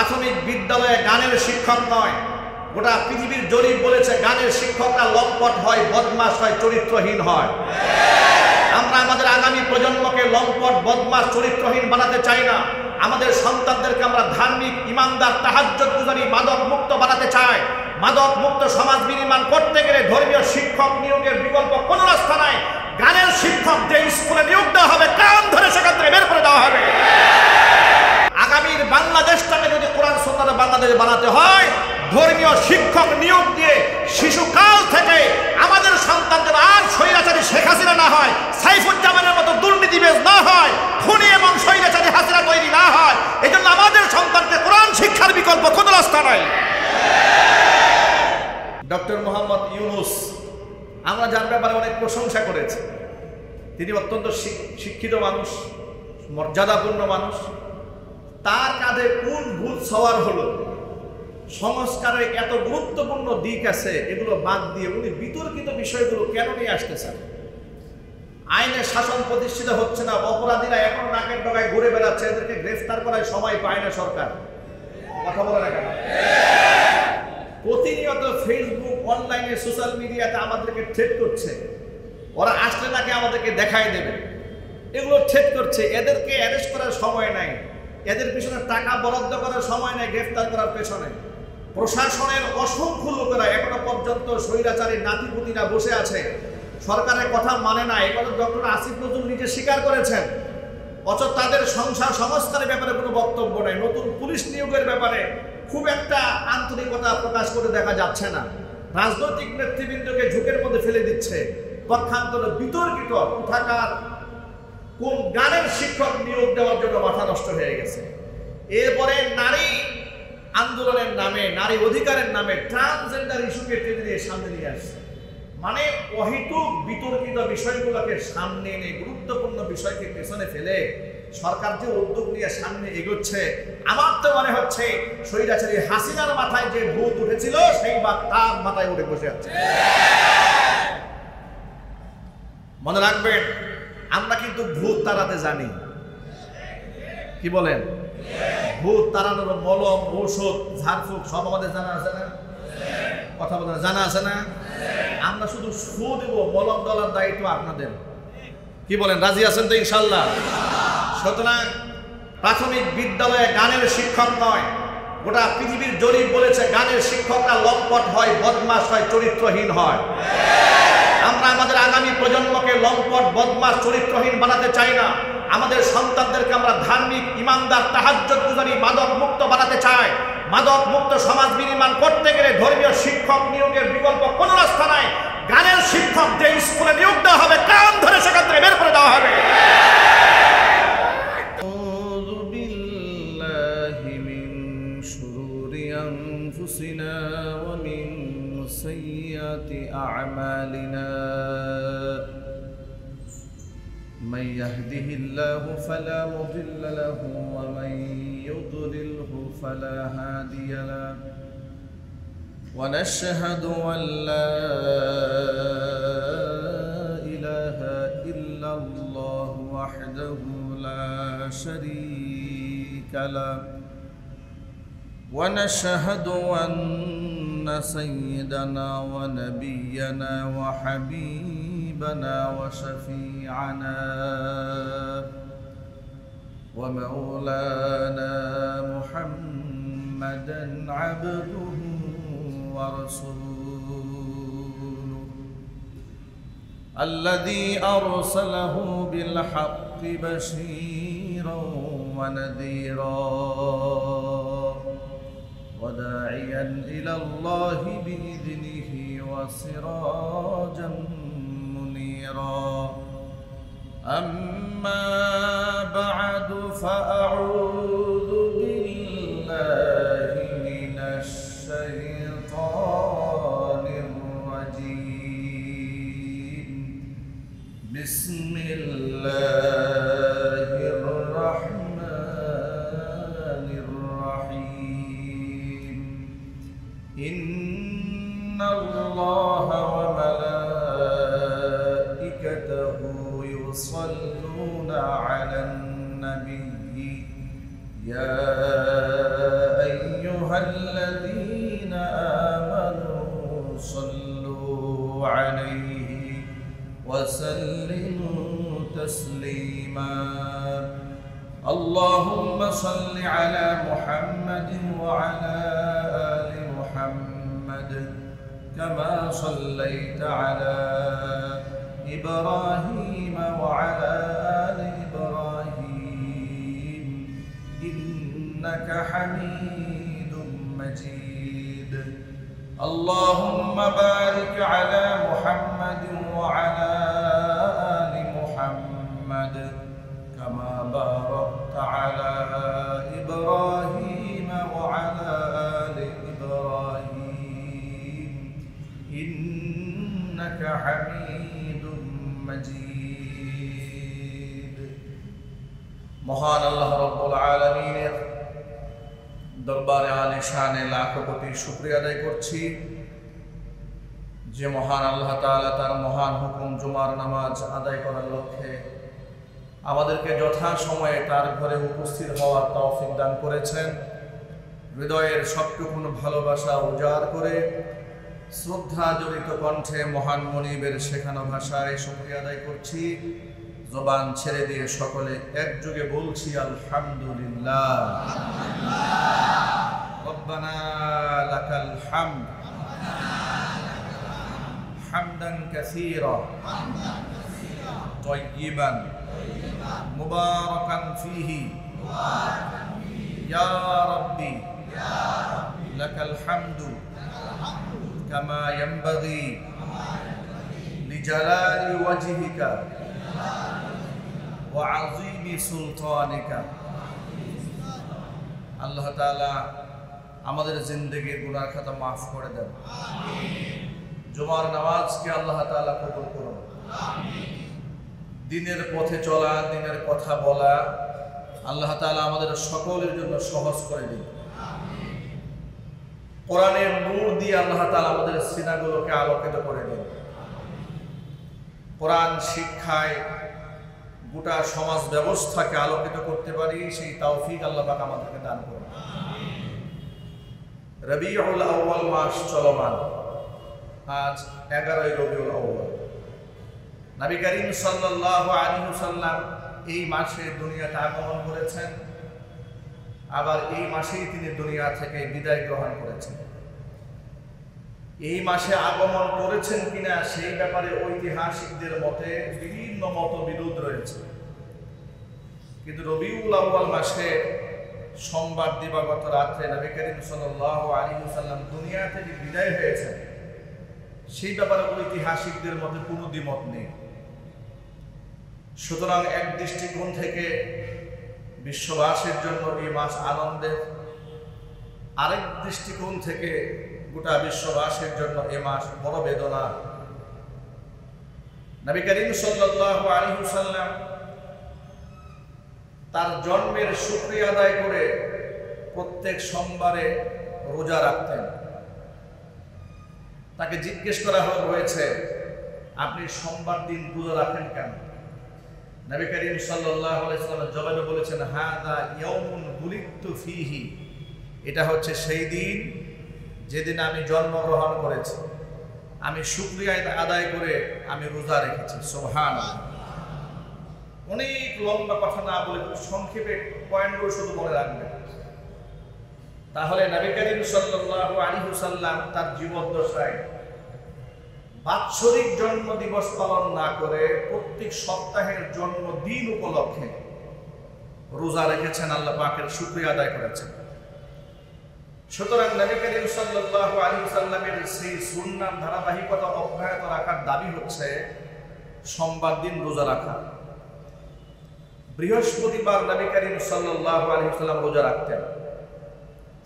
প্রাথমিক বিদ্যালয়ে গানের শিক্ষক নয়। গোটা পৃথিবীর জরিপ বলেছে গানের শিক্ষকরা লম্পট হয়, বদমাশ হয়, চরিত্রহীন হয়। আমরা আমাদের আগামী প্রজন্মকে লম্পট, বদমাশ, চরিত্রহীন বানাতে চাই না। আমাদের সন্তানদেরকে আমরা ধার্মিক, ইমানদার, তাহাজ্জুদ গুজারি, মাদক মুক্ত বানাতে চাই। মাদক মুক্ত সমাজ বিনির্মাণ করতে গেলে ধর্মীয় শিক্ষক নিয়োগের বিকল্প কোনো রাস্তা নাই। গানের শিক্ষক যে স্কুলে নিয়োগ দেওয়া হবে, কান ধরে সেখান থেকে বের করে দেওয়া হবে। আগামীর বাংলাদেশটাকে যদি কোরআন সুন্নাহর বাংলাদেশ বানাতে হয়, ধর্মীয় শিক্ষক নিয়োগ দিয়ে শিশুকাল থেকে আমাদের সন্তান যেন আর স্বৈরাচারী শেখ হাসিনা না হয়, সাইফুজ্জামানের মতো দুর্নীতিবাজ না হয়, খুনি এবং স্বৈরাচারী হাসিনা তৈরি না হয়। এই জন্য আমাদের সন্তানকে কোরআন শিক্ষার বিকল্প কোনো রাস্তা নাই। ডক্টর মোহাম্মদ ইউনূস, আমরা যার ব্যাপারে অনেক প্রশংসা করেছি। তিনি অত্যন্ত শিক্ষিত মানুষ, মর্যাদাপূর্ণ মানুষ। তার কাঁধে কোন ভূত সওয়ার হলো? সংস্কারের এত গুরুত্বপূর্ণ দিক আছে, এগুলো বাদ দিয়ে উনি বিতর্কিত বিষয়গুলো কেন নিয়ে আসতেছেন? আইনের শাসন প্রতিষ্ঠিত হচ্ছে না, অপরাধীরা এখন নাকের ডগায় ঘুরে বেড়াচ্ছে, এদেরকে গ্রেফতার করার সময় পায় না সরকার। কথা বলে না কেন? প্রতিনিয়ত ফেসবুক, অনলাইনে, সোশ্যাল মিডিয়াতে আমাদেরকে থ্রেট করছে, ওরা আসলে নাকি আমাদেরকে দেখায় দেবে, এগুলো থ্রেট করছে। এদেরকে অ্যারেস্ট করার সময় নাই, এদের পিছনে টাকা বরাদ্দ করার সময় নাই, গ্রেফতার করার পেছনে। প্রশাসনের অসংখ্য লোকেরা এখনো পর্যন্ত স্বৈরাচারী নাতিপুতিরা বসে আছে, সরকারের কথা মানে না। এগুলো ডক্টর আসিফ নজরুল নিজে স্বীকার করেছেন। অথচ তাদের সংসার সংস্কারের ব্যাপারে কোনো বক্তব্য নেই। নতুন পুলিশ নিয়োগের ব্যাপারে খুব একটা আন্তরিকতা প্রকাশ করে দেখা যাচ্ছে না। রাজনৈতিক নেতৃবৃন্দকে ঝুঁকের মধ্যে ফেলে দিচ্ছে। পক্ষান্তরে বিতর্কিত কোথাকার কোন গানের শিক্ষক নিয়োগ দেওয়ার জন্য মাথা নষ্ট হয়ে গেছে। এরপরে নারী আন্দোলনের নামে, নারী অধিকারের নামে ট্রান্সজেন্ডার ইস্যুকে টেনে দিয়ে সামনে নিয়ে আসছে। মানে অহেতুক বিতর্কিত বিষয়গুলোকে সামনে এনে গুরুত্বপূর্ণ বিষয়কে পেছনে ফেলে সরকার যে উদ্যোগ নিয়ে সামনে এগোচ্ছে, আমার তো মনে হচ্ছে স্বৈরাচারী হাসিনার মাথায় যে ভূত উঠেছিল সেই বা তার মাথায় উঠে বসে আছে। মনে রাখবেন, আমরা কিন্তু ভূত তাড়াতে জানি। কি বলেন? ভূত তাড়ানোর মলম, ঔষধ, ঝাড়ফুঁক সব আমাদের জানা আছে না? কথা বলেন, জানা আছে না? আমরা শুধু শু দেব, মলম দলার দায়িত্ব আপনাদের। কি বলেন, রাজি আছেন তো ইনশাল্লাহ? সুতরাং প্রাথমিক বিদ্যালয়ে গানের শিক্ষক নয়। গোটা পৃথিবীর জরিপ বলেছে গানের শিক্ষকরা লম্পট হয়, বদমাশ হয়, চরিত্রহীন হয়। আমরা আমাদের আগামী প্রজন্মকে লম্পট, বদমাশ, চরিত্রহীন বানাতে চাই না। আমাদের সন্তানদেরকে আমরা ধার্মিক, ইমানদার, তাহাজ্জুদ গুজারি, মাদক মুক্ত বানাতে চাই। মাদক মুক্ত সমাজ বিনির্মাণ করতে গেলে ধর্মীয় শিক্ষক নিয়োগের বিকল্প কোনো রাস্তা নাই। গানের শিক্ষক যে স্কুলে নিয়োগ দেওয়া হবে, কান ধরে সেখান থেকে বের করে দেওয়া হবে। من يهده الله فلا مضل له ومن يضلله فلا هادي له ونشهد أن لا إله إلا الله وحده لا شريك له ونشهد أن سيدنا ونبينا وحبيبنا وشفيعنا ومولانا محمدا عبده ورسوله الذي أرسله بالحق بشيرا ونذيرا وداعيا إلى الله بإذنه وسراجا منيرا أما بعد فأعوذ بالله من الشيطان الرجيم بسم الله الرحمن الرحيم إن الله وملائكته يصلون على النبي يا الذين آمنوا صلوا عليه وسلموا تسليما اللهم صل على محمد وعلى آل محمد كما صليت على إبراهيم وعلى آل إبراهيم إنك حميد مجيد اللهم بارك على محمد وعلى آل محمد كما باركت على إبراهيم وعلى آل إبراهيم إنك حميد مجيد মহান আল্লাহ রাব্বুল আলামিনের দরবারে আলিশানে লাখো কোটি শুকরিয়া আদায় করছি যে মহান আল্লাহ তাআলা তার মহান হুকুম জুমার নামাজ আদায় করার লক্ষ্যে আমাদেরকে যথাসময়ে তার ঘরে উপস্থিত হওয়ার তৌফিক দান করেছেন। হৃদয়ের সবটুকুন ভালোবাসা উজাড় করে শ্রদ্ধা জড়িত কণ্ঠে মহান মনিবের শেখানো ভাষায় শুকরিয়া আদায় করছি। জবান ছেড়ে দিয়ে সকলে একযোগে বলছি আলহামদুলিল্লাহ। রব্বানা লাকাল হামদ হামদান কাসীরা তাইয়িবান মুবারাকান ফীহি ইয়া রাব্বি লাকাল হামদু কামা ইয়ানবাগি লিজালালি ওয়াজহিকা ওয়া আযীমি সুলতানিকা। আল্লাহ তাআলা আমাদের জিন্দেগির গুনাহ খাতা মাফ করে দেন। জুমার নামাজকে আল্লাহ তাআলা কবুল করুন। দিনের পথে চলা, দিনের কথা বলা আল্লাহ তাআলা আমাদের সকলের জন্য সহজ করে দিন। কোরআনের নূর দিয়ে আল্লাহ তাআলা আমাদের সিনাগুলোকে আলোকিত করে দিন। কোরআন শিক্ষায় গোটা সমাজ ব্যবস্থাকে আলোকিত করতে পারি সেই তৌফিক আল্লাহ পাক আমাদেরকে দান করুন। রবিউল আউয়াল মাস চলমান, আজ 11ই রবিউল আউয়াল। নবী করিম সাল্লাল্লাহু আলাইহি ওয়াসাল্লাম এই মাসে দুনিয়াতে আগমন করেছেন, আবার এই মাসেই তিনি দুনিয়া থেকে বিদায় গ্রহণ করেছেন। এই মাসে আগমন করেছেন কিনা সেই ব্যাপারে ঐতিহাসিকদের মতে বিভিন্ন মতবিরোধ রয়েছে, কিন্তু রবিউল আউয়াল মাসে সোমবার দিবাগত রাত্রে নবী করিম সাল্লাল্লাহু আলাইহি ওয়াসাল্লাম দুনিয়া থেকে বিদায় হয়েছেন, সেই ব্যাপারে ঐতিহাসিকদের মধ্যে কোনো দ্বিমত নেই। সুতরাং এক দৃষ্টিকোণ থেকে বিশ্ববাসীর জন্য এই মাস আনন্দের, আরেক দৃষ্টিকোণ থেকে গোটা বিশ্ববাসীর জন্য এই মাস বড় বেদনা। নবী করিম সাল্লাল্লাহু আলাইহি ওয়াসাল্লাম তার জন্মের শুকরিয়া আদায় করে প্রত্যেক সোমবারে রোজা রাখতেন। তাকে জিজ্ঞেস করা হয়েছে, আপনি সোমবার দিন রোজা রাখেন কেন? নবী করিম সাল্লাল্লাহু আলাইহি ওয়াসাল্লাম জবাবে বলেছেন, হাদা ইয়াউমুন বুলিদতু ফীহি, এটা হচ্ছে সেই দিন যেদিন আমি জন্মগ্রহণ করেছি, আমি শুকরিয়া আদায় করে আমি রোজা রেখেছি। সুবহানাল্লাহ। অনেক লম্বা কথা না বলে সংক্ষেপে পয়েন্টগুলো শুধু মনে রাখবেন। তাহলে নবী করিম সাল্লাল্লাহু আলাইহি ওয়াসাল্লাম তার জীবদ্দশায় বাৎসরিক জন্ম দিবস পালন না করে প্রত্যেক সপ্তাহের জন্মদিন উপলক্ষে রোজা রেখেছেন, আল্লাহ পাকের শুকরিয়া আদায় করেছেন। সুতরাং নবী করিম সাল্লাল্লাহু আলাইহি ওয়াসাল্লামের সেই সুন্নাত ধারাবাহিকতা অব্যাহত রাখার দাবি হচ্ছে সোমবার দিন রোজা রাখা। বৃহস্পতিবার নবী করিম সাল্লাল্লাহু আলাইহি ওয়াসাল্লাম রোজা রাখতেন।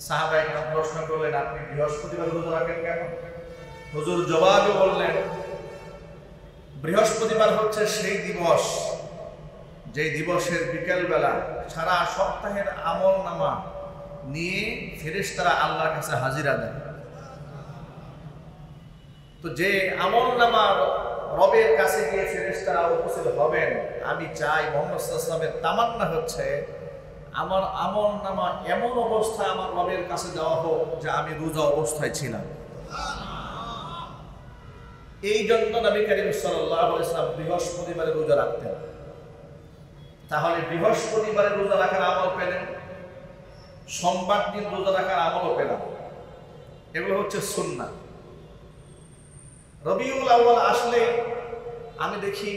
সাহাবায়ে কেরাম প্রশ্ন করলেন, আপনি বৃহস্পতিবার রোজা রাখেন কেন? হুজুর জবাবে বললেন, বৃহস্পতিবার হচ্ছে সেই দিবস যে দিবসের বিকেলবেলা সারা সপ্তাহের আমল নামা নিয়ে ফেরেশতারা আল্লাহর কাছে হাজিরা দেন। তো যে আমল নামা রবের কাছে গিয়ে ফেরেশতারা উপস্থিত হবেন, আমি চাই মুহাম্মদ সাল্লাল্লাহু আলাইহি ওয়াসাল্লামের তামান্না হচ্ছে আমার আমল নামা এমন অবস্থায় আমার রবের কাছে দেওয়া হোক যে আমি রোজা অবস্থায় ছিলাম। এই জন্য নবী করিম সাল্লাল্লাহু আলাইহি ওয়াসাল্লাম বৃহস্পতিবারে রোজা রাখতেন। তাহলে বৃহস্পতিবারে রোজা রাখার আমল পেলেন, সোমবার দিন রোজা রাখার আমলও পেলাম। এগুলো হচ্ছে সুন্নাহ। রবিউল আউয়াল আসলে আমি দেখি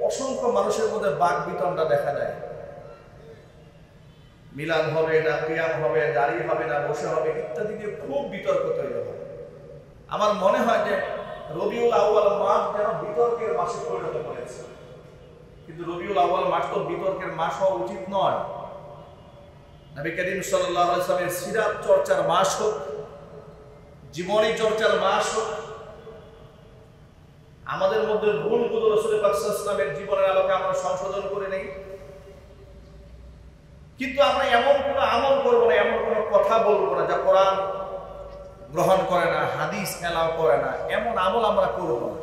অসংখ্য মানুষের মধ্যে বাক বিতণ্ডা দেখা যায়। মিলাদ হবে না কিয়াম হবে, দাঁড়িয়ে হবে না বসে হবে ইত্যাদি নিয়ে খুব বিতর্ক তৈরি হয়। আমার মনে হয় যে রবিউল আউয়াল মাস যেন বিতর্কের মাসে পরিণত করেছে, কিন্তু রবিউল আউয়াল মাস তো বিতর্কের মাস হওয়া উচিত নয়। নবী করিম সাল্লাল্লাহু আলাইহি ওয়াসাল্লামের সিরাত চর্চার মাস হোক, জীবনী চর্চার মাস হোক, আমাদের মধ্যে ভুলগুলো রাসূল পাক সাল্লাল্লাহু আলাইহি ওয়াসাল্লামের জীবনের আলোকে আমরা সংশোধন করে নেই। কিন্তু আমরা এমন কোনো আমল করবো না, এমন কোনো কথা বলবো না যা কোরআন গ্রহণ করে না, হাদিস এলাও করে না, এমন আমল আমরা করব না।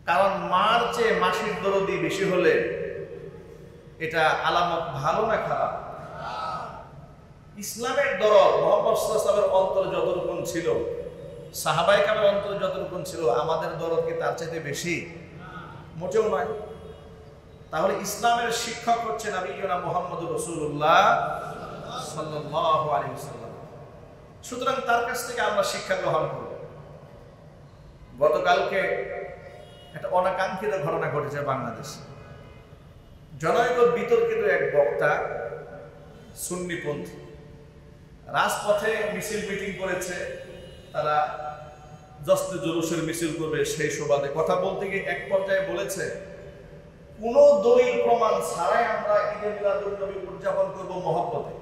কারণ মার চেয়ে মাসির দরদি বেশি হলে এটা আলামত ভালো না খারাপ? ইসলামের দরদ মুহাম্মদ সাল্লাল্লাহু আলাইহি ওয়াসাল্লামের অন্তর যতটুকু ছিল, সাহাবায়ে কেরামের অন্তর যতটুকু ছিল, আমাদের দরদ কি তার চাইতে বেশি? মোটেও নয়। তাহলে ইসলামের শিক্ষক হচ্ছে নবিয়ুনা মুহাম্মদুর রাসূলুল্লাহ সাল্লাল্লাহু আলাইহি ওয়াসাল্লাম। সুতরাং তার কাছ থেকে আমরা শিক্ষা গ্রহণ করব। গতকালকে একটা অনাকাঙ্ক্ষিত ঘটনা ঘটেছে বাংলাদেশে। জনৈক বিতর্কিত এক বক্তা সুন্নিপন্থী রাজপথে মিছিল মিটিং করেছে। তারা জশ্নে জুলুসের মিছিল করবে, সেই সুবাদে কথা বলতে গিয়ে এক পর্যায়ে বলেছে, কোন দলিল প্রমাণ ছাড়াই আমরা ঈদে মিলাদুন নবী উদযাপন করব মহব্বতে।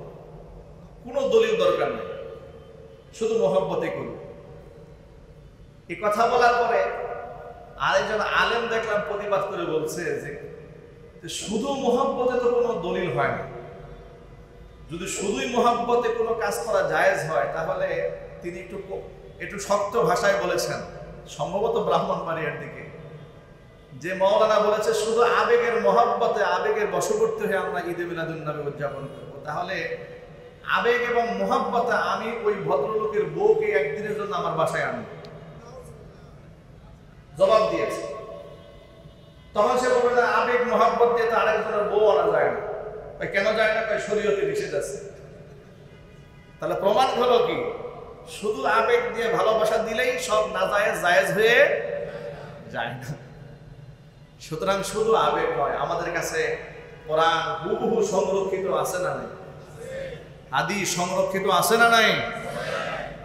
কোনো দলিল দরকার নেই, শুধু মহব্বতে করব। এই কথা বলার পরে আরেকজন আলেম দেখলাম প্রতিবাদ করে বলছে যে শুধু মহব্বতে তো কোনো দলিল হয় না। যদি শুধুই মহব্বতে কোনো কাজ করা জায়েজ হয় তাহলে তিনি একটু শক্ত ভাষায় বলেছেন, সম্ভবত ব্রাহ্মণবাড়িয়ার দিকে, যে মাওলানা বলেছে শুধু আবেগের মহব্বতে, আবেগের বশবর্তী হয়ে আমরা ঈদে মিলাদুন নবী উদযাপন করব। তাহলে আবেগ এবং মহব্বতে আমি ওই ভদ্রলোকের বউকে একদিনের জন্য আমার বাসায় আনব, জবাব দিয়েছে। তখন সে বলবে না আবেগ মহব্বত দিয়ে তো আরেকজনের বউ আনা যায় না। কেন যায় না? শরীয়তে নিষেধ আছে। তাহলে প্রমাণ হলো কি? শুধু আবেগ দিয়ে ভালোবাসা দিলেই সব নাজায়েজ জায়েজ হয়ে যায় না। সুতরাং শুধু আবেগ নয়, আমাদের কাছে কোরআন হুবহু সংরক্ষিত আছে না নাই? হাদিস সংরক্ষিত আছে না নাই?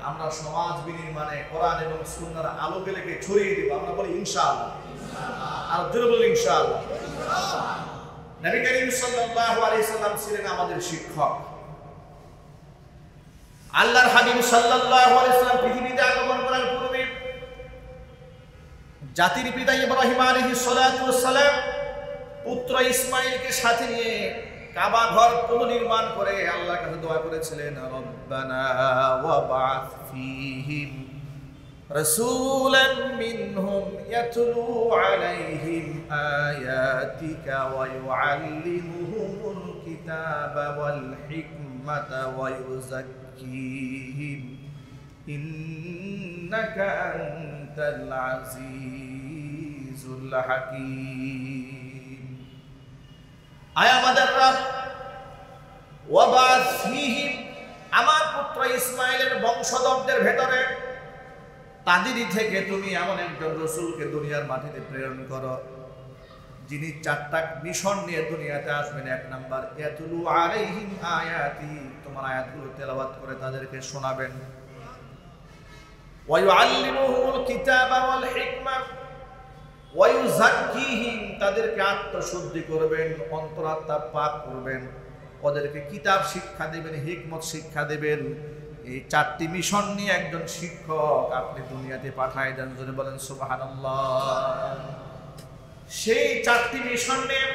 আমরা সমাজ বিনির্মাণে কোরআন এবং সুন্নাহর আলোকে লেগে ছড়িয়ে দিব। আমরা বলি ইনশাআল্লাহ, আর জোরে বলি ইনশাআল্লাহ। নবী করিম সাল্লাল্লাহু আলাইহি সাল্লাম ছিলেন আমাদের শিক্ষক। আল্লাহর হাবিব সাল্লাল্লাহু আলাইহি সাল্লাম পৃথিবীতে আগমন করার পূর্বে জাতির পিতা ইব্রাহিম আলাইহিস সালাতু ওয়াস সালাম পুত্র ইসমাঈলকে সাথে নিয়ে কাবা ঘর পুনর্নির্মাণ করে আল্লাহর কাছে দোয়া করেছিলেন, রব্বানা ওয়াবআথ ফীহিম রাসূলান মিনহুম ইয়াতলু আলাইহিম আয়াতিকা ওয়া ইউআল্লিমুহুমুল কিতাবা ওয়াল হিকমাতা ওয়া ইউযাক্কিহিম ইন্নাকা আনতাল আজিজুল হাকীম। আয় আমাদের রব, ওয়াবাস ফীহিম, আমার পুত্র ইসমাঈলের বংশধরদের ভেতরে তাদেরই থেকে তুমি এমন একজন রাসূলকে দুনিয়ার মাটিতে প্রেরণ করো যিনি চারটা মিশন নিয়ে দুনিয়াতে আসবেন। এক নাম্বার, ইয়াতুলু আলাইহিম আয়াতি, তোমার আয়াতগুলো তেলাওয়াত করে তাদেরকে শোনাবেন। ওয়া ইউআল্লিমুহুমুল কিতাবা ওয়াল হিকমা ওয়া ইউযাক্কিহিম, তাদেরকে আত্মশুদ্ধি করবেন, অন্তরাত্মা পাক করবেন, ওদেরকে কিতাব শিক্ষা দেবেন, হিকমত শিক্ষা দেবেন। এই চারটি মিশন নিয়ে একজন শিক্ষক আপনি দুনিয়াতে পাঠায় দেন। যদি বলেন সুবহানাল্লাহ। সেই চারটি মিশন নিয়ে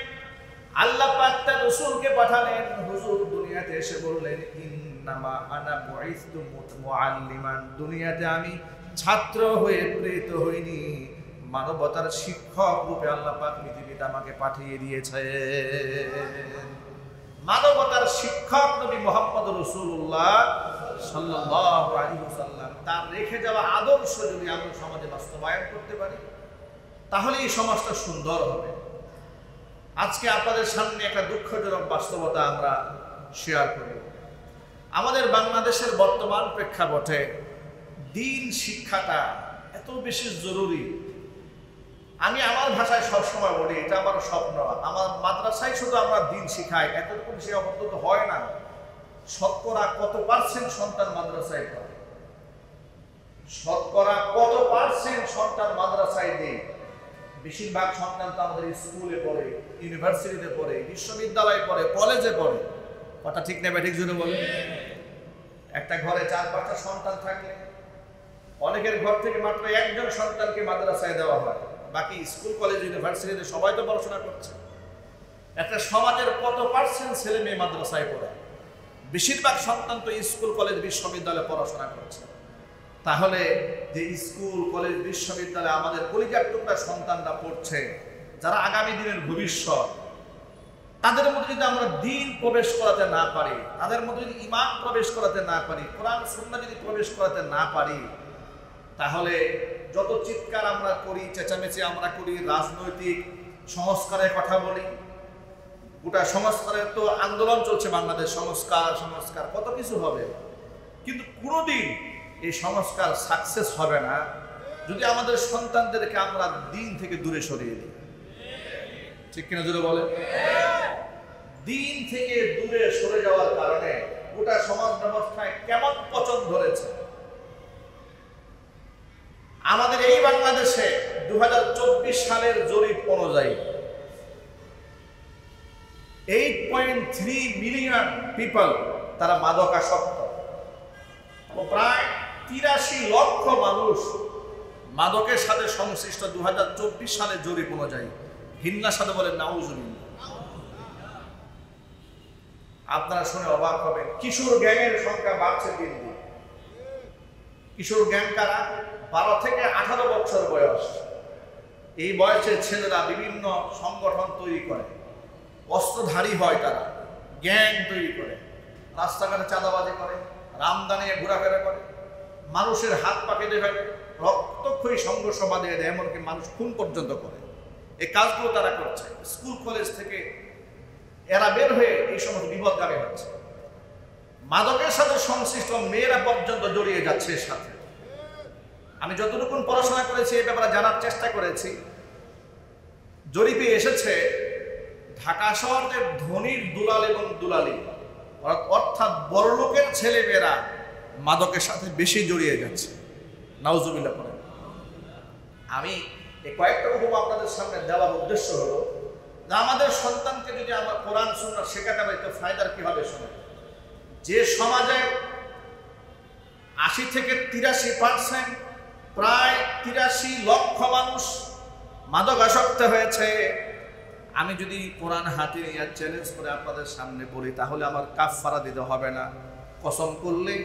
আল্লাহ পাক তার রাসূলকে পাঠালেন। হুজুর দুনিয়াতে এসে বললেন, ইন্নামা আনা বুইসতু মুআল্লিমান, দুনিয়াতে আমি ছাত্র হয়ে প্রেরিত হইনি, মানবতার শিক্ষক রূপে আল্লাহ পাক পৃথিবীতে আমাকে পাঠিয়ে দিয়েছেন। মানবতার শিক্ষক নবী মুহাম্মদ রাসূলুল্লাহ সাল্লাল্লাহু আলাইহি ওয়াসাল্লাম তার রেখে যাওয়া আদর্শ যদি আমরা সমাজে বাস্তবায়ন করতে পারি তাহলে এই সমাজটা সুন্দর হবে। আজকে আপনাদের সামনে একটা দুঃখজনক বাস্তবতা আমরা শেয়ার করি। আমাদের বাংলাদেশের বর্তমান প্রেক্ষাপটে দ্বীন শিক্ষাটা এত বেশি জরুরি। আমি আমার ভাষায় সবসময় বলি, এটা আমার স্বপ্ন, আমার মাদ্রাসায় শুধু আমরা দ্বীন শিখাই, এতটুকু সে অন্তত হয় না। শতকরা কত পার্সেন্ট সন্তান মাদ্রাসায় পড়ে? শতকরা কত পার্সেন্ট সন্তান মাদ্রাসায় দেয়? বেশিরভাগ সন্তান তো আমাদের স্কুলে পড়ে, ইউনিভার্সিটিতে পড়ে, বিশ্ববিদ্যালয়ে পড়ে, কলেজে পড়ে। কথা ঠিক নেবে ঠিক জন্য বলে। একটা ঘরে 4-5টা সন্তান থাকলে অনেকের ঘর থেকে মাত্র একজন সন্তানকে মাদ্রাসায় দেওয়া হয়, বাকি স্কুল কলেজ ইউনিভার্সিটিতে সবাই তো পড়াশোনা করছে। একটা সমাজের কত পার্সেন্ট ছেলে মেয়ে মাদ্রাসায় পড়ে? বেশিরভাগ সন্তান তো স্কুল কলেজ বিশ্ববিদ্যালয়ে পড়াশোনা করছে। তাহলে যে স্কুল কলেজ বিশ্ববিদ্যালয়ে আমাদের কলিজার টুকরা সন্তানরা পড়ছে, যারা আগামী দিনের ভবিষ্যৎ, তাদের মধ্যে যদি আমরা দ্বীন প্রবেশ করাতে না পারি, তাদের মধ্যে যদি ঈমান প্রবেশ করাতে না পারি, কোরআন সুন্নাহ যদি প্রবেশ করাতে না পারি, তাহলে যত চিৎকার আমরা করি, চেঁচামেচি আমরা করি, রাজনৈতিক সংস্কারের কথা বলি, গোটা সংস্কারের তো আন্দোলন চলছে বাংলাদেশ, সংস্কার সংস্কার কত কিছু হবে, কিন্তু কোনোদিন এই সংস্কার সাকসেস হবে না যদি আমাদের সন্তানদেরকে আমরা দ্বীন থেকে দূরে সরিয়ে দিই। ঠিক কিনা জোরে বলে? দ্বীন থেকে দূরে সরে যাওয়ার কারণে গোটা সমাজ ব্যবস্থায় কেমন পচন ধরেছে। আমাদের এই বাংলাদেশে 2024 সালের জরিপ অনুযায়ী 8.3 মিলিয়ন পিপল তারা মাদকাসক্ত। প্রায় 83 লক্ষ মানুষ মাদকের সাথে সংশ্লিষ্ট 2024 সালের জরিপ অনুযায়ী। ঘৃণার সাথে বলেন নাউজুবিল্লাহ। আপনারা শুনে অবাক হবেন, কিশোর গ্যাংয়ের সংখ্যা বাড়ছে দিন দিন। কিশোর গ্যাং কারা? 12 থেকে 18 বছর বয়স। এই বয়সের ছেলেরা বিভিন্ন সংগঠন তৈরি করে, অস্ত্রধারী হয়, তারা গ্যাং তৈরি করে, রাস্তাঘাটে চাঁদাবাজি করে, রামদা নিয়ে ঘোরাফেরা করে, মানুষের হাত পা কেটে ফেলে, রক্তক্ষয়ী সংঘর্ষ বাঁধিয়ে দেয়, এমনকি মানুষ খুন পর্যন্ত করে। এই কাজগুলো তারা করছে। স্কুল কলেজ থেকে এরা বের হয়ে এই সমস্ত বিপদগামী হচ্ছে। মাদকের সাথে সংশ্লিষ্ট মেয়েরা পর্যন্ত জড়িয়ে যাচ্ছে এর সাথে। আমি যতটুকু পড়াশোনা করেছি এই ব্যাপারে জানার চেষ্টা করেছি, জরিপে এসেছে ঢাকা শহরের ধনীর দুলাল এবং দুলালি, অর্থাৎ বড়লোকের ছেলে মেয়েরা মাদকের সাথে বেশি জড়িয়ে যাচ্ছে। নাউজুবিল্লাহ পড়ে। আমি এই কয়েকটা উপমা আপনাদের সামনে দেওয়ার উদ্দেশ্য হলো যে আমাদের সন্তানকে যদি আমরা কোরআন সুন্নাহ শেখাতে পারি তো ফায়দার কি হবে শোনেন। যে সমাজে 80 থেকে 83%, প্রায় 83 লক্ষ মানুষ মাদকাসক্ত হয়েছে, আমি যদি কোরআন হাতে নিয়ে চ্যালেঞ্জ করে আপনাদের সামনে বলি তাহলে আমার কাফফারা দিতে হবে না, কসম করলে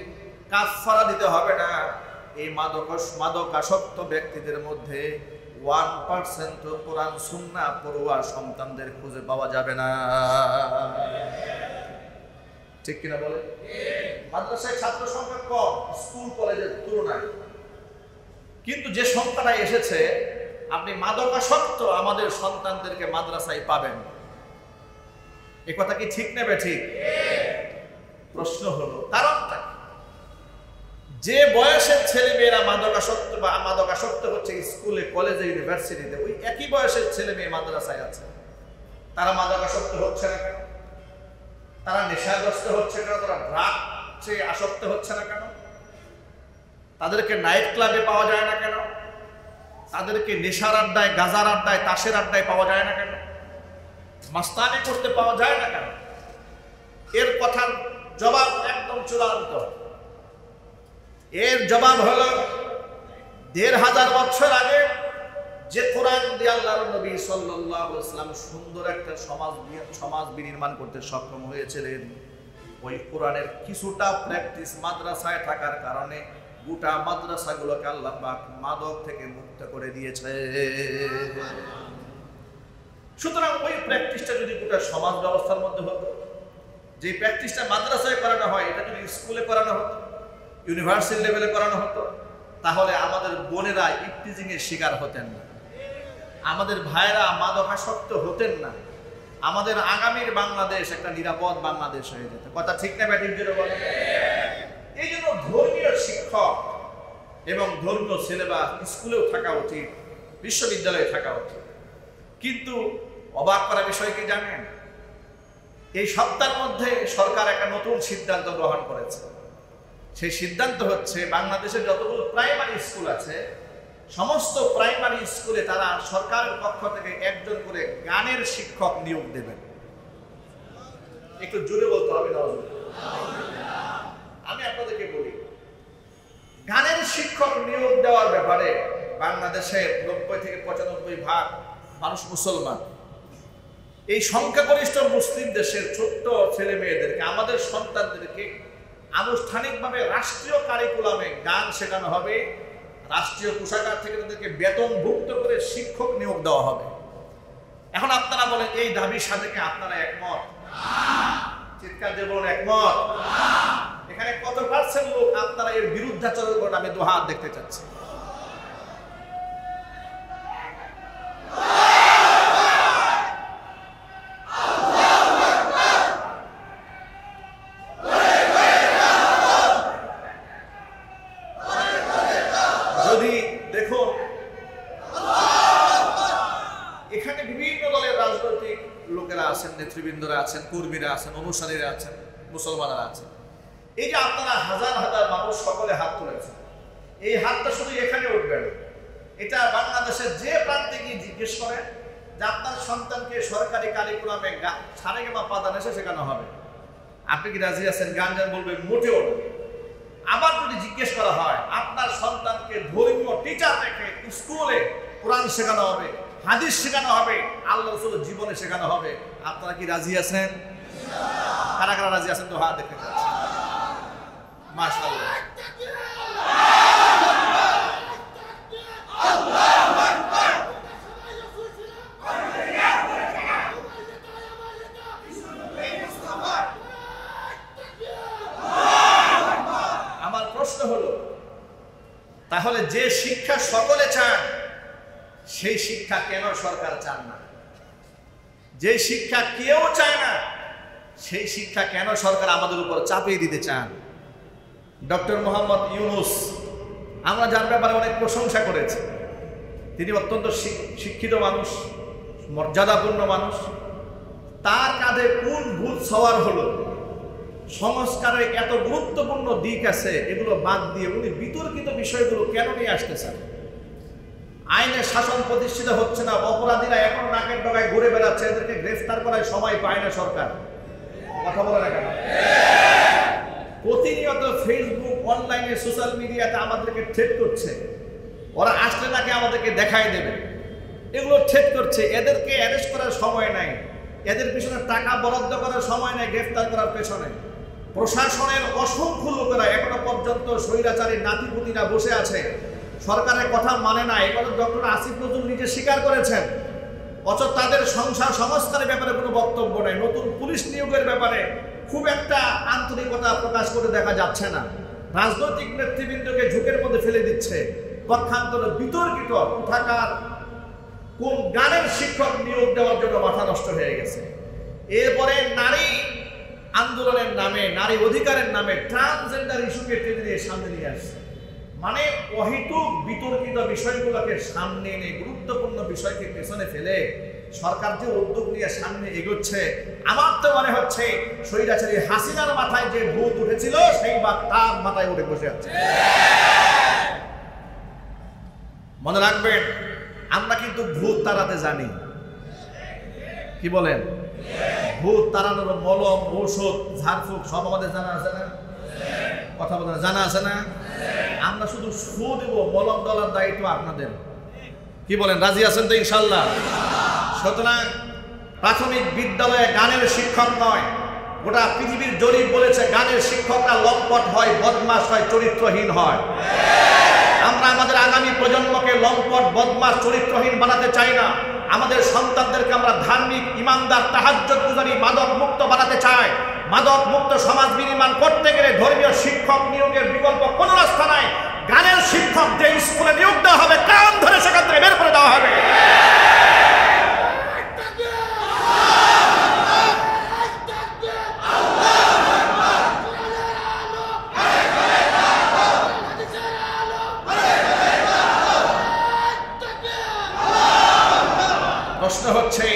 কাফফারা দিতে হবে না। এই মাদকাসক্ত ব্যক্তিদের মধ্যে 1% কোরআন সুন্নাহ পড়ুয়া সন্তানদের খুঁজে পাওয়া যাবে না। ঠিক কিনা বলে? মাদ্রাসায় ছাত্র সংখ্যা কম স্কুল কলেজের তুলনায়, কিন্তু যে সংখ্যাটা এসেছে আপনি মাদকাসক্ত আমাদের সন্তানদেরকে মাদ্রাসায় পাবেন। এ কথা কি ঠিক নেবে? ঠিক। প্রশ্ন হলো কারণটা যে বয়সের ছেলে মেয়েরা মাদকাসক্ত হচ্ছে স্কুলে কলেজে ইউনিভার্সিটিতে, ওই একই বয়সের ছেলে মেয়ে মাদ্রাসায় আছে, তারা মাদকাসক্ত হচ্ছে না কেন? তারা নেশাগ্রস্ত হচ্ছে কেন? তারা ড্রাগসে আসক্ত হচ্ছে না কেন? তাদেরকে নাইট ক্লাবে পাওয়া যায় না কেন? তাদেরকে নেশার আড্ডায়, গাজার আড্ডায়, তাসের আড্ডায় পাওয়া যায় না কেন? মাস্তানি করতে পাওয়া যায় না কেন? এর কথার জবাব একদম চূড়ান্ত। এর জবাব হলো 1500 বছর আগে যে কোরআন দিয়ে আল্লাহর নবী সাল্লাল্লাহু আলাইহি ওয়াসাল্লাম সুন্দর একটা সমাজ বিনির্মাণ করতে সক্ষম হয়েছিলেন, ওই কোরআনের কিছুটা প্র্যাকটিস মাদ্রাসায় থাকার কারণে গোটা মাদ্রাসাগুলোকে আল্লাহ পাক মাদক থেকে মুক্ত করে দিয়েছে। সুতরাং ওই প্র্যাকটিসটা যদি গোটা সমাজ ব্যবস্থার মধ্যে হতো যে প্র্যাকটিসটা মাদ্রাসায় করানো হয় এটা যদি স্কুলে করানো হতো, ইউনিভার্সিটি লেভেলে করানো হতো, তাহলে আমাদের বোনেরা ইফটিজিং এর শিকার হতেন না, আমাদের ভাইরা মাদকাসক্ত হতেন না, আমাদের আগামীর বাংলাদেশ একটা নিরাপদ বাংলাদেশ হয়ে যেত। কথা ঠিক না ব্যাটিং যেটা বলে? এই জন্য ধর্মীয় শিক্ষক এবং ধর্মীয় সিলেবাস স্কুলেও থাকা উচিত, বিশ্ববিদ্যালয়ে থাকা উচিত। কিন্তু অবাক করা বিষয় কি জানেন, এই সপ্তাহের মধ্যে সরকার একটা নতুন সিদ্ধান্ত গ্রহণ করেছে। সেই সিদ্ধান্ত হচ্ছে বাংলাদেশের যতগুলো প্রাইমারি স্কুল আছে সমস্ত প্রাইমারি স্কুলে তারা সরকারের পক্ষ থেকে একজন করে গানের শিক্ষক নিয়োগ দেবেন। একটু জোরে বলতে হবে না? আমি আপনাদেরকে বলি, গানের শিক্ষক নিয়োগ দেওয়ার ব্যাপারে বাংলাদেশের 90 থেকে 95% মানুষ মুসলমান। এই সংখ্যাগরিষ্ঠ মুসলিম দেশের ছোট্ট ছেলে মেয়েদেরকে, আমাদের সন্তানদেরকে আনুষ্ঠানিকভাবে রাষ্ট্রীয় কারিকুলামে গান শেখানো হবে, রাষ্ট্রীয় কোষাগার থেকে তাদেরকে বেতনভুক্ত করে শিক্ষক নিয়োগ দেওয়া হবে। এখন আপনারা বলেন এই দাবির সাথে কি আপনারা একমত? চিৎকার দিয়ে বলুন একমত। এখানে কত পার্সেন্ট লোক আপনারা এর বিরুদ্ধাচরণ করেন? আমি 2 হাত দেখতে চাচ্ছি। যদি দেখুন এখানে বিভিন্ন দলের রাজনৈতিক লোকেরা আছেন, নেতৃবৃন্দরা আছেন, কর্মীরা আছেন, অনুসারীরা আছেন, মুসলমানরা আছেন। এই যে আপনারা হাজার হাজার মানুষ সকলে হাত তুলেছেন, এই হাতটা শুধু এখানে উঠবে না, এটা বাংলাদেশের যে প্রান্তে গিয়ে জিজ্ঞেস করেন যে আপনার সন্তানকে সরকারি কারিকুলামে সারেগামা পাদান এসে শেখানো হবে, আপনি কি রাজি আছেন? গান গান বলবে মোটেও না। আবার যদি জিজ্ঞেস করা হয় আপনার সন্তানকে ধর্মীয় টিচার রেখে স্কুলে কোরআন শেখানো হবে, হাদিস শেখানো হবে, আল্লাহ রাসূলের জীবনে শেখানো হবে, আপনারা কি রাজি আছেন? কারা কারা রাজি আছেন? তো হাত দেখতে চাচ্ছি। মাশাআল্লাহ। আমার প্রশ্ন হলো, তাহলে যে শিক্ষা সকলে চান সেই শিক্ষা কেন সরকার চান না? যে শিক্ষা কেউ চায় না সেই শিক্ষা কেন সরকার আমাদের উপর চাপিয়ে দিতে চান? ডক্টর মোহাম্মদ ইউনূস, আমরা যার ব্যাপারে অনেক প্রশংসা করেছি, তিনি অত্যন্ত শিক্ষিত মানুষ, মর্যাদাপূর্ণ মানুষ। তার কাঁধে কোন ভূত সওয়ার হলো? সংস্কারের এত গুরুত্বপূর্ণ দিক আছে, এগুলো বাদ দিয়ে উনি বিতর্কিত বিষয়গুলো কেন নিয়ে আসতেছেন? আইনের শাসন প্রতিষ্ঠিত হচ্ছে না, অপরাধীরা এখন নাকের ডগায় ঘুরে বেড়াচ্ছে, এদেরকে গ্রেফতার করার সময় পায় না সরকার। কথা বলে না কেন? প্রতিনিয়ত ফেসবুক, অনলাইনে, সোশ্যাল মিডিয়াতে আমাদেরকে থ্রেট করছে, ওরা আসলে নাকি আমাদেরকে দেখাই দেবে, এগুলো থ্রেট করছে। এদেরকে অ্যারেস্ট করার সময় নাই, এদের পিছনে টাকা বরাদ্দ করার সময় নাই, গ্রেফতার করার পেছনে প্রশাসনের অসংখ্য লোকেরা এখনো পর্যন্ত স্বৈরাচারী নাতিপুতিরা বসে আছে, সরকারের কথা মানে না। এবার ডক্টর আসিফ নজরুল নিজে স্বীকার করেছেন, অথচ তাদের সংসার সংস্কারের ব্যাপারে কোনো বক্তব্য নেই। নতুন পুলিশ নিয়োগের ব্যাপারে খুব একটা আন্তরিকতা প্রকাশ করে দেখা যাচ্ছে না। রাজনৈতিক নেতৃবৃন্দকে ঝুঁকের মধ্যে ফেলে দিচ্ছে। পক্ষান্তরে বিতর্কিত কোথাকার কোন গানের শিক্ষক নিয়োগ দেওয়ার জন্য মাথা নষ্ট হয়ে গেছে। এরপরে নারী আন্দোলনের নামে, নারী অধিকারের নামে ট্রান্সজেন্ডার ইস্যুকে টেনে দিয়ে সামনে নিয়ে আসছে। মানে অহেতুক বিতর্কিত বিষয়গুলোকে সামনে এনে গুরুত্বপূর্ণ বিষয়কে পেছনে ফেলে সরকার যে উদ্যোগ নিয়ে সামনে এগোচ্ছে, আমার তো মনে হচ্ছে স্বৈরাচারী হাসিনার মাথায় যে ভূত উঠেছিল সেই বা তার মাথায় উঠে বসে আছে। মনে রাখবেন, আমরা কিন্তু ভূত তাড়াতে জানি। কি বলেন? ভূত তাড়ানোর মলম, ঔষধ, ঝাড়ফুঁক সব আমাদের জানা আছে না? কথা বলেন, জানা আছে না? আমরা শুধু ফু দেব, মলম ডলার দায়িত্ব আপনাদের। কি বলেন, রাজি আছেন তো ইনশাল্লাহ? সুতরাং প্রাথমিক বিদ্যালয়ে গানের শিক্ষক নয়, গোটা পৃথিবীর জরিপ বলেছে গানের শিক্ষকরা লম্পট হয়, বদমাশ হয়, চরিত্রহীন হয়। আমরা আমরা আমাদের আগামী প্রজন্মকে লম্পট, বদমাশ, চরিত্রহীন বানাতে চাই না। আমাদের সন্তানদেরকে আমরা ধার্মিক, ইমানদার, তাহাজ্জুদ গুজারি, মাদক মুক্ত বানাতে চাই। মাদক মুক্ত সমাজ বিনির্মাণ করতে গেলে ধর্মীয় শিক্ষক নিয়োগের বিকল্প কোনো রাস্তা নাই। গানের শিক্ষক যে স্কুলে নিয়োগ দেওয়া হবে, কান ধরে সেখান থেকে বের করে দেওয়া হবে। প্রশ্ন হচ্ছে,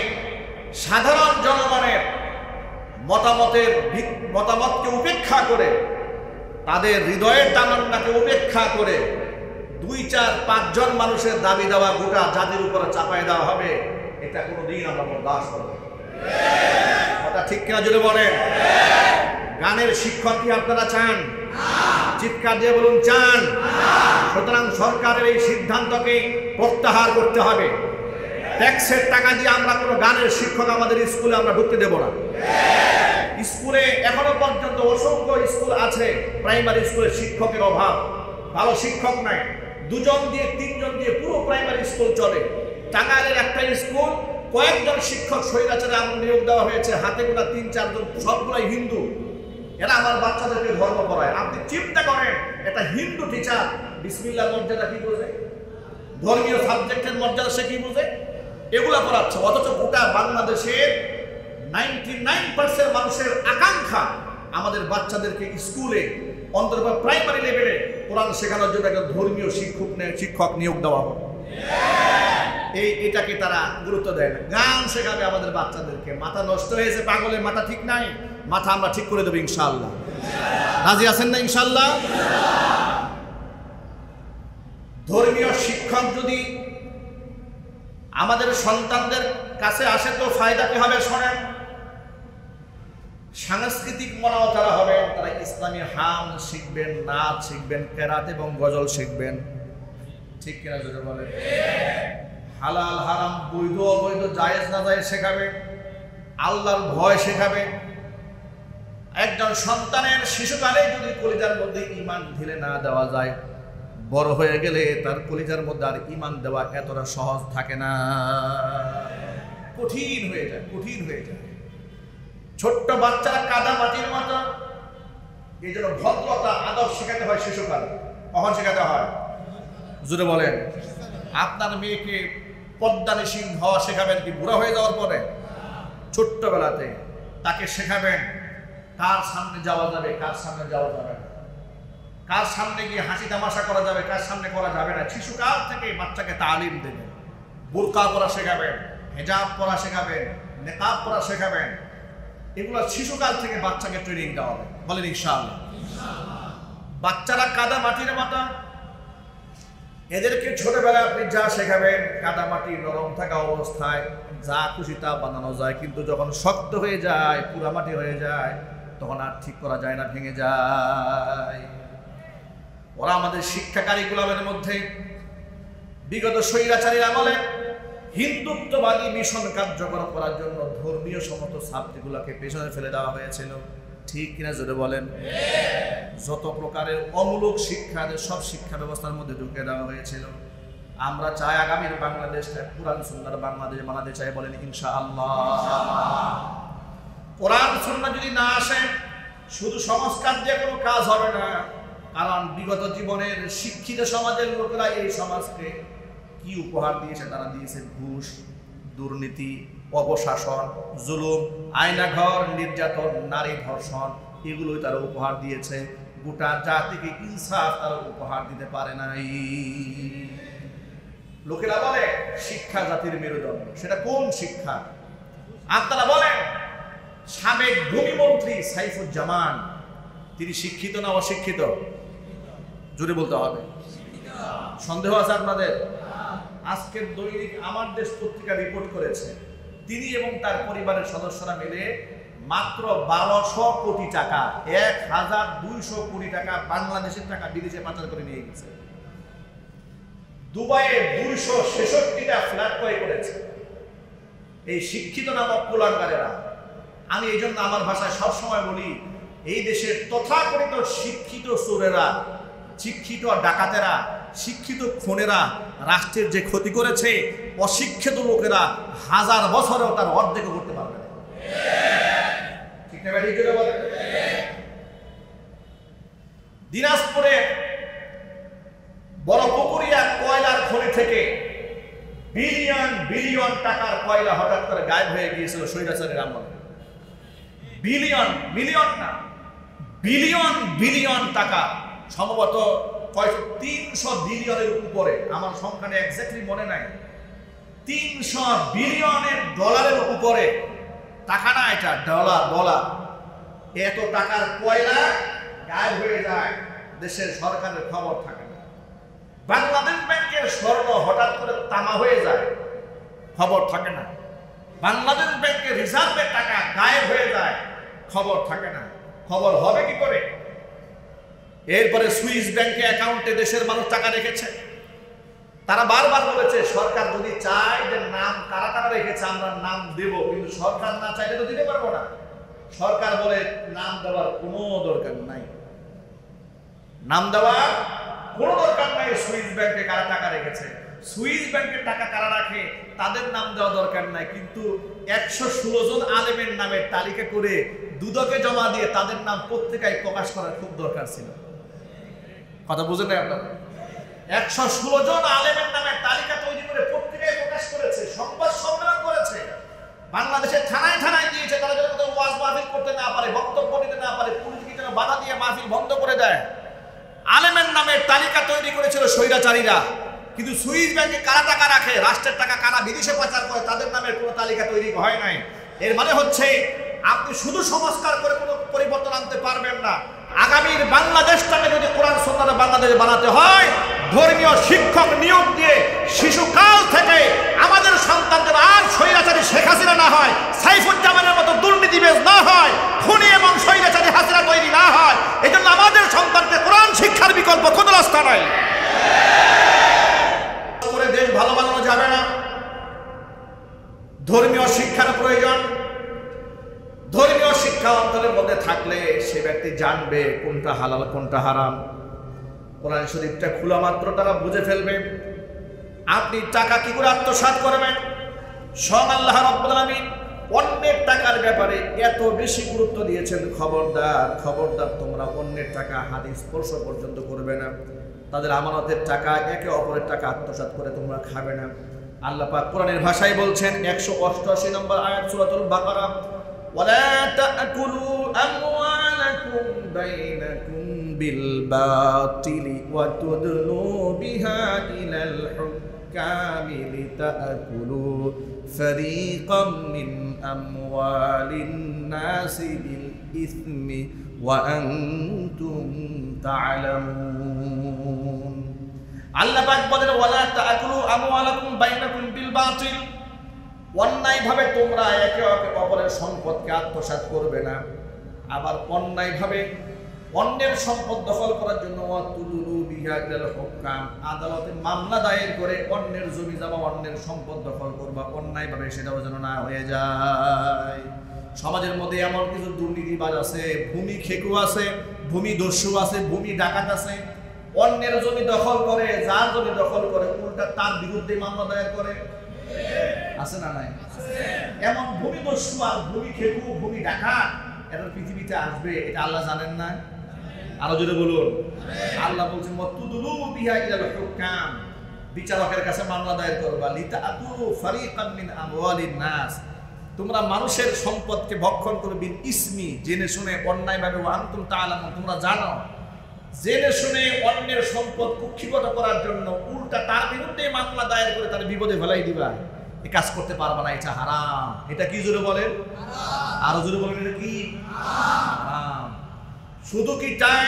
সাধারণ জনগণের মতামতকে উপেক্ষা করে, তাদের হৃদয়ের তামান্নাকে উপেক্ষা করে 2-4-5 জন মানুষের দাবি দেওয়া গোটা জাতির উপরে চাপাই দেওয়া হবে, এটা কোনোদিন আমরা বরদাস্ত করব না। কথা ঠিক কিনা জোরে বলেন? গানের শিক্ষক কি আপনারা চান? চিৎকার দিয়ে বলুন চান। সুতরাং সরকারের এই সিদ্ধান্তকে প্রত্যাহার করতে হবে। ট্যাক্সের টাকা দিয়ে আমরা কোনো গানের শিক্ষক আমাদের স্কুলে আমরা ঢুকতে দেব না। স্কুলে এখনো পর্যন্ত অসংখ্য স্কুল আছে, প্রাইমারি স্কুলে শিক্ষকের অভাব, ভালো শিক্ষক নাই। 2 জন দিয়ে 3 জন দিয়ে পুরো প্রাইমারি স্কুল চলে। টাঙ্গাইলের একটা স্কুল কয়েকজন শিক্ষক স্বৈরাচারে আমল নিয়োগ দেওয়া হয়েছে, হাতে গোনা 3-4 জন, সবগুলাই হিন্দু। এরা আমার বাচ্চাদেরকে ধর্ম পড়ায়। আপনি চিন্তা করেন, এটা হিন্দু টিচার বিসমিল্লাহর মর্যাদা কি বোঝে, ধর্মীয় সাবজেক্টের মর্যাদা সে কি বোঝে, এগুলা পড়াচ্ছে। অথচ গোটা বাংলাদেশের 99% মানুষের আকাঙ্ক্ষা আমাদের বাচ্চাদেরকে স্কুলে, অন্তত প্রাইমারি লেভেলে কোরআন শেখানোর জন্য একটা ধর্মীয় শিক্ষক নিয়োগ দেওয়া হবে। এটাকে তারা গুরুত্ব দেয় না। গান শেখাবে আমাদের বাচ্চাদেরকে। মাথা নষ্ট হয়েছে, পাগলের মাথা ঠিক নাই, মাথা আমরা ঠিক করে দেবো ইনশাআল্লাহ। রাজি আছেন না ইনশাআল্লাহ? ধর্মীয় শিক্ষক যদি আমাদের সন্তানদের কাছে আসে তো ফায়দা কি হবে শোনেন। সাংস্কৃতিক মনাও তারা হবেন, তারা ইসলামী হাম শিখবেন, নাচ শিখবেন, কেরাত এবং গজল শিখবেন। ঠিক কিনা যদি বলেন? হালাল হারাম, বৈধ অবৈধ, জায়েজ না জায়েজ শেখাবে, আল্লাহর ভয় শেখাবে। একজন সন্তানের শিশুকালে যদি কলিজার মধ্যে ঈমান ঢেলে না দেওয়া যায়, বড় হয়ে গেলে তার কলিজার মধ্যে আর ঈমান দেওয়া এতটা সহজ থাকে না, কঠিন হয়ে যায়, কঠিন হয়ে যায়। ছোট্ট বাচ্চারা কাদা মাটির মতো। এই জন্য ভদ্রতা, আদব শেখাতে হয় শিশুকালে। কখন শেখাতে হয়? জুড়ে বলেন। আপনার মেয়েকে পদ্মানিসীন হওয়া শেখাবেন কি বুড়া হয়ে যাওয়ার পরে? ছোট্টবেলাতে তাকে শেখাবেন কার সামনে যাওয়া যাবে, কার সামনে যাওয়া যাবে না, কার সামনে গিয়ে হাসি তামাশা করা যাবে, কার সামনে করা যাবে না। শিশুকাল থেকে বাচ্চাকে তালিম দেবেন। বোরকা পরা শেখাবেন, হেজাব পরা শেখাবেন, নেকাব পরা শেখাবেন। এগুলো শিশুকাল থেকে বাচ্চাকে ট্রেনিং দেওয়া হবে। বলেন ইনশাআল্লাহ। বাচ্চারা কাদা মাটির মতো, এদেরকে ছোটবেলায় আপনি যা শেখাবেন, কাদা মাটি নরম থাকা অবস্থায় যা খুশি তা বানানো যায়, কিন্তু যখন শক্ত হয়ে যায়, পুরা মাটি হয়ে যায়, তখন আর ঠিক করা যায় না, ভেঙে যায়। ওরা আমাদের শিক্ষা কারিকুলামের মধ্যে বিগত স্বৈরাচারীর আমলে হিন্দুত্ববাদী মিশন কার্যকর করার জন্য ধর্মীয় সমস্ত সাবজেক্টগুলোকে পেছনে ফেলে দেওয়া হয়েছিল। ঠিক কিনা জোরে বলেন? যত প্রকারের অমূলক শিক্ষা, সব শিক্ষা ব্যবস্থার মধ্যে ঢুকে দেওয়া হয়েছিল। আমরা চাই আগামীর বাংলাদেশটা কোরআন সুন্নাহর বাংলাদেশ বানাতে চাই। বলেন ইনশাআল্লাহ। কোরআন সুন্নাহ যদি না আসে, শুধু সংস্কার দিয়ে কোনো কাজ হবে না। কারণ বিগত জীবনের শিক্ষিত সমাজের লোকেরা এই সমাজকে কি উপহার দিয়েছে? তারা দিয়েছে ঘুষ, দুর্নীতি, অপশাসন, জুলুম, আয়নাঘর, নির্যাতন, নারী ধর্ষণ, এগুলোই তারা উপহার দিয়েছে। গোটা জাতিকে ইনসাফ তারা উপহার দিতে পারে নাই। লোকেরা বলে শিক্ষা জাতির মেরুদণ্ড। সেটা কোন শিক্ষা? আপনারা বলেন সাবেক ভূমিমন্ত্রী সাইফুজ্জামান, তিনি শিক্ষিত না অশিক্ষিত? জোরে বলতে হবে। সন্দেহ আছে আপনাদের? আজকের দৈনিক আমার দেশ পত্রিকা রিপোর্ট করেছে, তিনি এবং তার পরিবারের সদস্যরা মিলে মাত্র 1200 কোটি টাকা, 1200 কোটি টাকা বাংলাদেশের টাকা বিদেশে পাচার করে নিয়ে গেছে। দুবাইয়ে 266টা ফ্ল্যাট ক্রয় করেছে এই শিক্ষিত নামক কুলাঙ্গারেরা। আমি এই জন্য আমার ভাষায় সবসময় বলি, এই দেশের তথাকথিত শিক্ষিত চোরেরা, শিক্ষিত ডাকাতেরা শিক্ষিত খুনেরা রাষ্ট্রের যে ক্ষতি করেছে, অশিক্ষিত লোকেরা 1000 বছরেও তার অর্ধেক করতে পারবে না। ঠিক না ঠিক করে বলেন? দিনাজপুরে বড় পুকুরিয়া কয়লার খনি থেকে বিলিয়ন বিলিয়ন টাকার কয়লা হঠাৎ করে গায়েব হয়ে গিয়েছিল স্বৈরাচারের আমলে। বিলিয়ন, মিলিয়ন না, বিলিয়ন বিলিয়ন টাকা, সম্ভবত 300 বিলিয়নের উপরে, আমার সংখ্যাটা এক্স্যাক্টলি মনে নাই, 300 বিলিয়নের ডলারের উপরে টাকা না, এটা ডলার। এত টাকার কয়লা গায়েব হয়ে যায়, দেশের সরকারের খবর থাকে না। বাংলাদেশ ব্যাংকের স্বর্ণ হঠাৎ করে তামা হয়ে যায়, খবর থাকে না। বাংলাদেশ ব্যাংকের রিজার্ভের টাকা গায়েব হয়ে যায়, খবর থাকে না। খবর হবে কি করে? এরপরে সুইস ব্যাংকে অ্যাকাউন্টে দেশের মানুষ টাকা রেখেছে। তারা বারবার বলেছে সরকার যদি চায় যে নাম কারা কারা রেখেছে আমরা নাম দেব, কিন্তু সরকার না চাইলে তো দিতে পারবো না। সরকার বলে নাম দেওয়ার কোনো দরকার নাই, নাম দেওয়ার কোনো দরকার নাই। সুইস ব্যাংকে কারা টাকা রেখেছে, সুইস ব্যাংকে টাকা কারা রাখে তাদের নাম দেওয়া দরকার নাই, কিন্তু 116 জন আলেমের নামের তালিকা করে দুদকে জমা দিয়ে তাদের নাম পত্রিকায় প্রকাশ করার খুব দরকার ছিল। কথা বুঝেন না আপনারা? 116 জন আলেমের নামের তালিকা তৈরি করে পত্রিকায় প্রকাশ করেছে, সংবাদ সম্মেলন করেছে, বাংলাদেশের থানায় থানায় দিয়েছে। তারা যেন কোথাও ওয়াজ মাহফিল করতে না পারে, বক্তব্য দিতে না পারে, পুলিশকে যেন বাধা দিয়ে মাহফিল বন্ধ করে দেয়। আলেমের নামের তালিকা তৈরি করেছিল স্বৈরাচারীরা, কিন্তু সুইস ব্যাংকে কারা টাকা রাখে, রাষ্ট্রের টাকা কারা বিদেশে পাচার করে, তাদের নামের কোনো তালিকা তৈরি হয় নাই। এর মানে হচ্ছে আপনি শুধু সংস্কার করে কোনো পরিবর্তন আনতে পারবেন না। আগামীর বাংলাদেশটাকে যদি কোরআন সুন্নাহে বাংলাদেশ বানাতে হয়, ধর্মীয় শিক্ষক নিয়োগ দিয়ে শিশুকাল থেকে আমাদের সন্তানদের আর স্বৈরাচারী শেখ হাসিনা না হয়, সাইফুজ্জামানের মতো দুর্নীতিবাজ না হয়, খুনি এবং স্বৈরাচারী হাসিনা তৈরি না হয়, এজন্য আমাদের সন্তানকে কোরআন শিক্ষার বিকল্প কোনো রাস্তা নাই। করে দেশ ভালো বানানো যাবে না, ধর্মীয় শিক্ষার প্রয়োজন। ধর্মীয় শিক্ষা অন্তরের মধ্যে থাকলে সে ব্যক্তি জানবে কোনটা হালাল কোনটা হারাম। কোরআন শরীফটা খোলা মাত্র তারা বুঝে ফেলবে। আপনি টাকা কি করে আত্মসাৎ করবেন? স্বয়ং আল্লাহ রাব্বুল আলামিন অন্যের টাকার ব্যাপারে এত বেশি গুরুত্ব দিয়েছেন, খবরদার খবরদার তোমরা অন্যের টাকা হাতে স্পর্শ পর্যন্ত করবে না। তাদের আমানতের টাকা, একে অপরের টাকা আত্মসাৎ করে তোমরা খাবে না। আল্লাহ পাক কোরআনের ভাষায় বলছেন 188 নম্বর আয়াত সূরাতুল বাকারা, ওয়ালা তাকুলু আমওয়ালাকুম বাইনাকুম বিল বাতিলি ওয়া তুদলু বিহা ইলাল হুকামি লিতাকুলু ফারীকাম মিন আমওয়ালিন নাসি বিল ইসমি ওয়া আনতুম তা'লামুন। আল্লাহ পাক বলেন ওয়ালা তাকুলু আমওয়ালাকুম বাইনাকুম বিল বাতিল, অন্যায়ভাবে তোমরা একে অপরের সম্পদকে আত্মসাৎ করবে না। আবার অন্যায়ভাবে অন্যের সম্পদ দখল করার জন্য ওয়াতুলু বিহা ইলাল হুকাম, আদালতে মামলা দায়ের করে অন্যের জমি জমা অন্যের সম্পদ দখল করবা, অন্যায়ভাবে সেটাও যেন না হয়ে যায়। সমাজের মধ্যে এমন কিছু দুর্নীতিবাজ আছে, ভূমি খেকু আছে, ভূমি দস্যু আছে, ভূমি ডাকাত আছে, অন্যের জমি দখল করে, যার জমি দখল করে উল্টা তার বিরুদ্ধে মামলা দায়ের করে, আছে না নাই? এমন ভূমি দস্যু আর ভূমি খেকু ভূমি ডাকাত এটা পৃথিবীতে আসবে, এটা আল্লাহ জানেন না? আরো জোরে বলুন। আল্লাহ বলছেন ওয়াতুদলু বিহা ইলাল হুকাম, বিচারকের কাছে মামলা দায়ের করবা, লিতাকুলু ফারীকাম মিন আমওয়ালিন নাস, তোমরা মানুষের সম্পদকে ভক্ষণ করবে বিল ইসমি, জেনে শুনে অন্যায়ভাবে, ওয়া আনতুম তা'লামুন, তোমরা জানো। জেনে শুনে অন্যের সম্পদ কুক্ষিগত করার জন্য উল্টা তার বিরুদ্ধে মামলা দায়ের করে তার বিপদে ফেলাই দিবা, এই কাজ করতে পারবা না, এটা হারাম। এটা কি জোরে বলেন? আরো জোরে বলেন, এটা কি হারাম। শুধু কি তাই?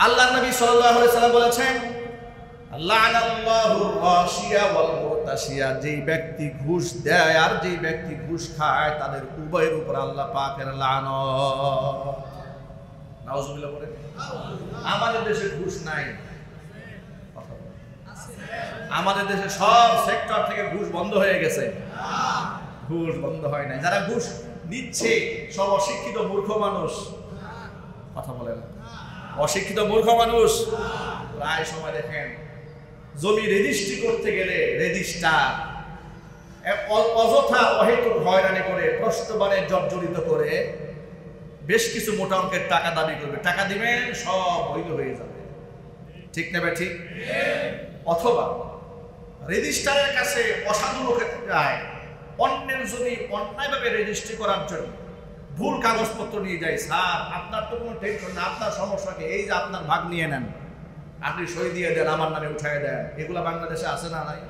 আল্লাহ নবী সাল্লাল্লাহু আলাইহি সাল্লাম বলেছেন লা'নাল্লাহু রাশিয়া ওয়াল মুরতাশিয়া, যেই ব্যক্তি ঘুষ দেয় আর যেই ব্যক্তি ঘুষ খায় তাদের উভয়ের উপর আল্লাহ পাকের লানত। নাউজুবিল্লাহ বলেন। আমাদের দেশে ঘুষ নাই, আমাদের দেশে সব সেক্টর থেকে ঘুষ বন্ধ হয়ে গেছে। ঘুষ বন্ধ হয় নাই, যারা ঘুষ নিচ্ছে সব অশিক্ষিত মূর্খ মানুষ। কথা বলেন, অশিক্ষিত মূর্খ মানুষ। প্রায় সময় দেখেন জমি রেজিস্ট্রি করতে গেলে রেজিস্ট্রার অযথা অহেতুক হয়রানি করে প্রশ্নবাণে জর্জরিত করে বেশ কিছু মোটা অঙ্কের টাকা দাবি করবে, টাকা দিবেন সব বৈধ হয়ে যাবে। ঠিক নেবে ঠিক। অথবা রেজিস্ট্রারের কাছে অসাধু লোকে যায়, অন্যের জমি অন্যায়ভাবে রেজিস্ট্রি করার জন্য ভুল কাগজপত্র নিয়ে যায়। স্যার আপনার তো কোনো টেনশন না, আপনার সমস্যাকে এই যে আপনার ভাগ নিয়ে নেন, আপনি সই দিয়ে দেন, আমার নামে উঠায় দেন। এগুলা বাংলাদেশে আছে না নাই?